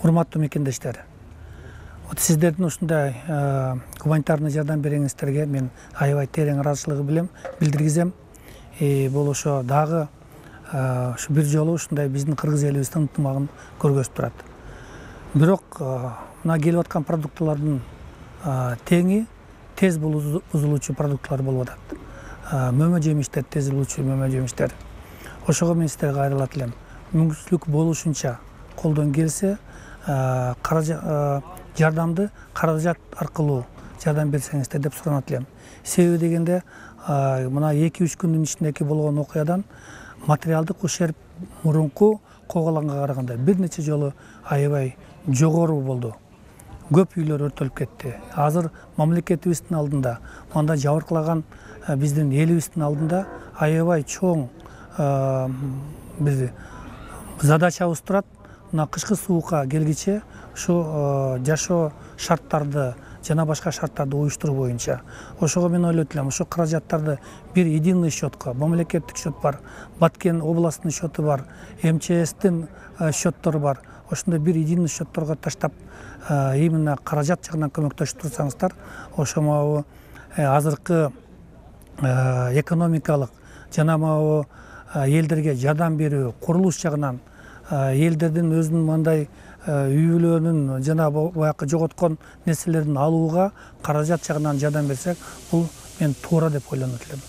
Урматтуу мекендештер, сиздердин ушундай гуманитарный жардам береңиздерге мен аябай терең ыраазычылык билдиргизем. Бул ошо дагы ушу бир жолу ушундай биздин кыргыз элибиздин ынтымагын көргөзүп турат. Бирок мына келип аткан продуктылардын теңи тез бузулуучу продуктылар болуп атат. Мөмө жемиштер, тез бузулуучу мөмө жемиштер. Ошого мен сиздерге кайрылат элем. Мүмкүнчүлүк болушунча колдон келсе жардамды каражат аркылуу жардам берсеңиздер деп суранат элем. Себеби дегенде мына 2-3 күндүн ичиндеги болгон окуядан материалдык ущерб мурунку коголанга караганда бир нече жолу аябай жогору болду. Көп үйлөр өртөлүп кетти. Азыр мамлекетибиздин алдында, мындай жабыркалаган биздин элибиздин алдында аябай чоң бир задачабыз турат. Мына кышкы суукка келгиче ушу жашоо шарттарды жана башка шарттарды уюштуруу боюнча. Ошого мен ойлойт элем, ушу каражаттарды бир единый счетко, мамлекеттик счет бар, Баткен областынын счету бар, МЧСтин счеттору бар. Ошондой бир единый счетторго таштап, именно каражат жагынан көмөктөшүп турсаңыздар, ошо могу азыркы экономикалык жана могу элдерге жардам берүү, курулуш жагынан элдердин өзүнүн мындай үй бүлөнүн жана баягы жоготкон нерселерин алууга каражат жагынан жардам берсек, бул мен туура деп ойлонот элем.